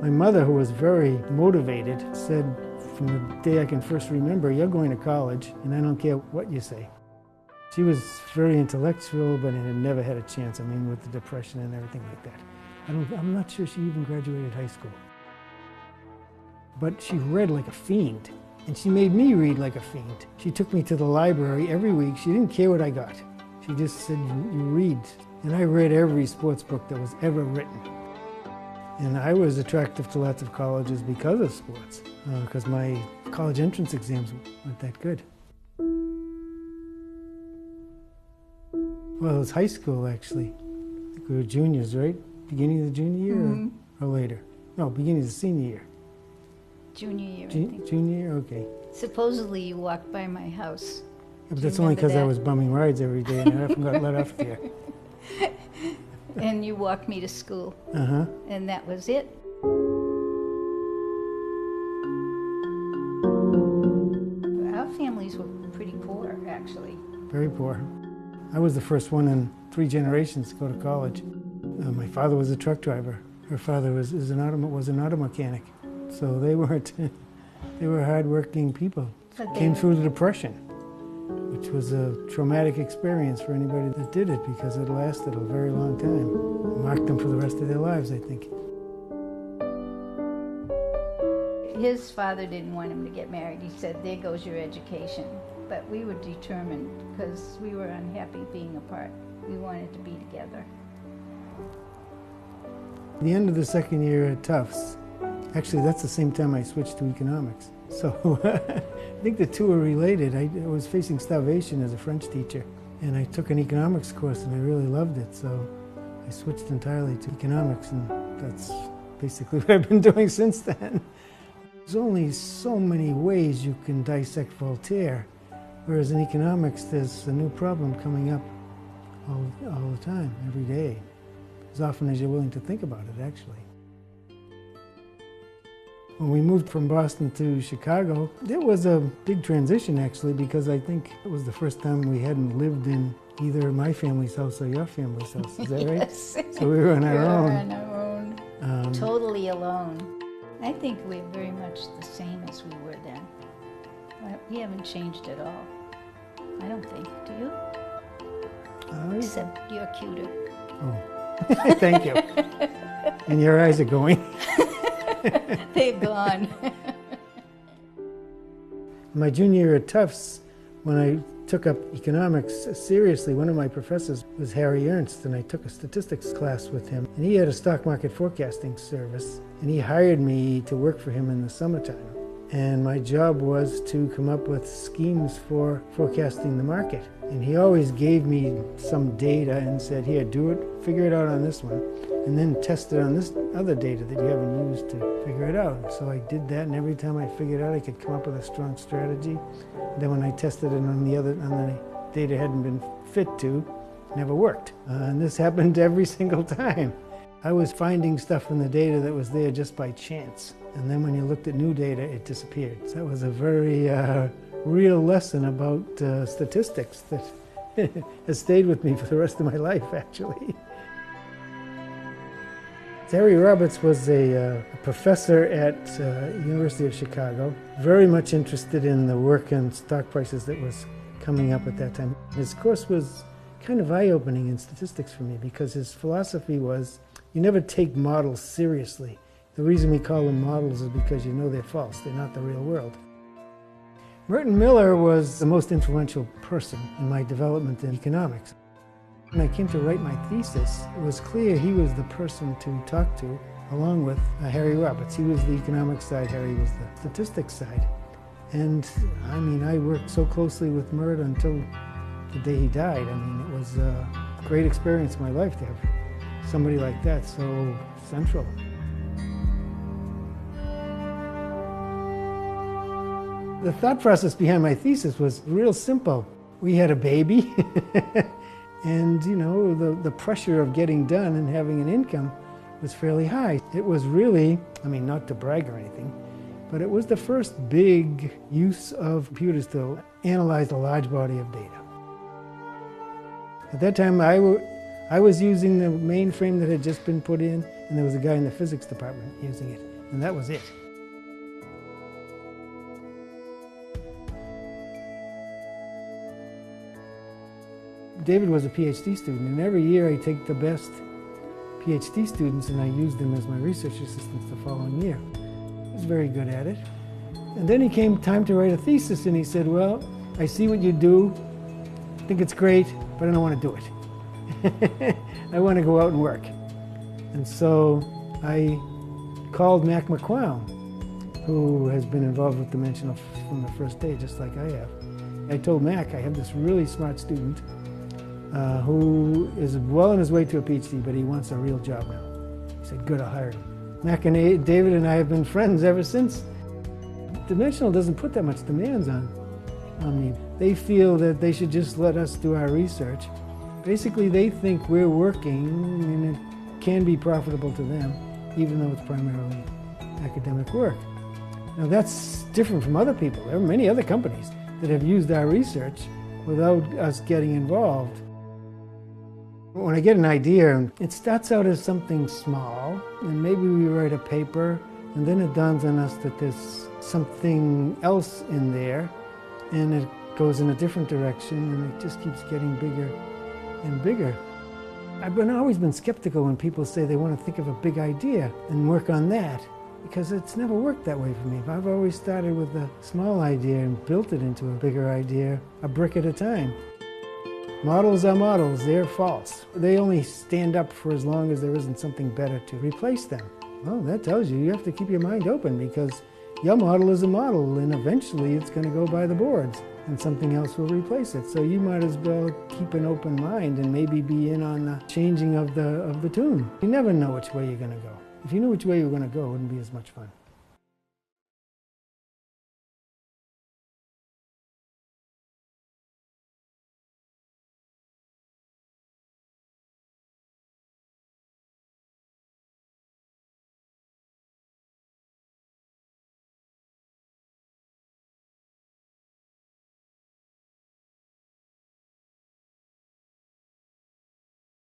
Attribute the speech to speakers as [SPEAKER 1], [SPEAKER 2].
[SPEAKER 1] My mother, who was very motivated, said from the day I can first remember, "You're going to college, and I don't care what you say." She was very intellectual, but had never had a chance, with the Depression and everything like that. I'm not sure she even graduated high school. But she read like a fiend, and she made me read like a fiend. She took me to the library every week. She didn't care what I got. She just said, you read. And I read every sports book that was ever written. And I was attracted to lots of colleges because of sports, because my college entrance exams weren't that good. Well, it was high school, actually. I think we were juniors, right? Beginning of the junior year or later? No, beginning of the senior year.
[SPEAKER 2] Junior year, I think.
[SPEAKER 1] Junior year? Okay.
[SPEAKER 2] Supposedly you walked by my house.
[SPEAKER 1] Yeah, but that's only because I was bumming rides every day and I often got let off there.
[SPEAKER 2] And you walked me to school.
[SPEAKER 1] Uh-huh.
[SPEAKER 2] And that was it. Our families were pretty poor, actually.
[SPEAKER 1] Very poor. I was the first one in 3 generations to go to college. My father was a truck driver. Her father was an auto mechanic. So they were hard-working people. Came through the Depression, which was a traumatic experience for anybody that did it because it lasted a very long time. It marked them for the rest of their lives, I think.
[SPEAKER 2] His father didn't want him to get married. He said, "There goes your education." But we were determined because we were unhappy being apart. We wanted to be together.
[SPEAKER 1] At the end of the second year at Tufts, actually that's the same time I switched to economics. So I think the two are related. I was facing starvation as a French teacher, and I took an economics course and I really loved it. So I switched entirely to economics, and that's basically what I've been doing since then. There's only so many ways you can dissect Voltaire. Whereas in economics, there's a new problem coming up all the time, every day, as often as you're willing to think about it, actually. When we moved from Boston to Chicago, there was a big transition, actually, because I think it was the first time we hadn't lived in either my family's house or your family's house. Is that right?
[SPEAKER 2] Yes.
[SPEAKER 1] So we were on our own.
[SPEAKER 2] We were on our own. Totally alone. I think we're very much the same as we were then. We haven't changed at all. I don't think. Do you? Except you're cuter.
[SPEAKER 1] Oh, thank you. And your eyes are going.
[SPEAKER 2] They're gone.
[SPEAKER 1] My junior year at Tufts, when I took up economics seriously, one of my professors was Harry Ernst, and I took a statistics class with him. And he had a stock market forecasting service, and he hired me to work for him in the summertime. And my job was to come up with schemes for forecasting the market. And he always gave me some data and said, "Here, do it, figure it out on this one, and then test it on this other data that you haven't used to figure it out." So I did that, and every time I figured out, I could come up with a strong strategy. Then when I tested it on the data hadn't been fit to, it never worked. And this happened every single time. I was finding stuff in the data that was there just by chance. And then when you looked at new data, it disappeared. So that was a very real lesson about statistics that has stayed with me for the rest of my life, actually. Harry Roberts was a professor at University of Chicago, very much interested in the work and stock prices that was coming up at that time. His course was kind of eye-opening in statistics for me because his philosophy was you never take models seriously. The reason we call them models is because you know they're false. They're not the real world. Merton Miller was the most influential person in my development in economics. When I came to write my thesis, it was clear he was the person to talk to, along with Harry Roberts. He was the economics side, Harry was the statistics side. And I worked so closely with Mert until the day he died. It was a great experience in my life to have somebody like that so central. The thought process behind my thesis was real simple. We had a baby, and the pressure of getting done and having an income was fairly high. It was really, not to brag or anything, but it was the first big use of computers to analyze a large body of data. At that time, I was using the mainframe that had just been put in, and there was a guy in the physics department using it. and that was it. David was a PhD student, and every year I take the best PhD students and I use them as my research assistants the following year. He was very good at it. And then he came time to write a thesis, and he said, well, I see what you do, I think it's great, but I don't want to do it. I want to go out and work. And so I called Mac McQuown, who has been involved with Dimensional from the first day, just like I have. I told Mac, I have this really smart student who is well on his way to a PhD, but he wants a real job now. He said, good, I'll hire him. Mac and David and I have been friends ever since. Dimensional doesn't put that much demands on me. They feel that they should just let us do our research. Basically, they think we're working and it can be profitable to them, even though it's primarily academic work. Now that's different from other people. There are many other companies that have used our research without us getting involved. When I get an idea, it starts out as something small, and maybe we write a paper, and then it dawns on us that there's something else in there, and it goes in a different direction, and it just keeps getting bigger and bigger. I've always been skeptical when people say they want to think of a big idea and work on that, because it's never worked that way for me. I've always started with a small idea and built it into a bigger idea, a brick at a time. Models are models, they're false. They only stand up for as long as there isn't something better to replace them. Well, that tells you have to keep your mind open, because your model is a model, and eventually it's going to go by the boards and something else will replace it. So you might as well keep an open mind and maybe be in on the changing of the tune. You never know which way you're going to go. If you knew which way you were going to go, it wouldn't be as much fun.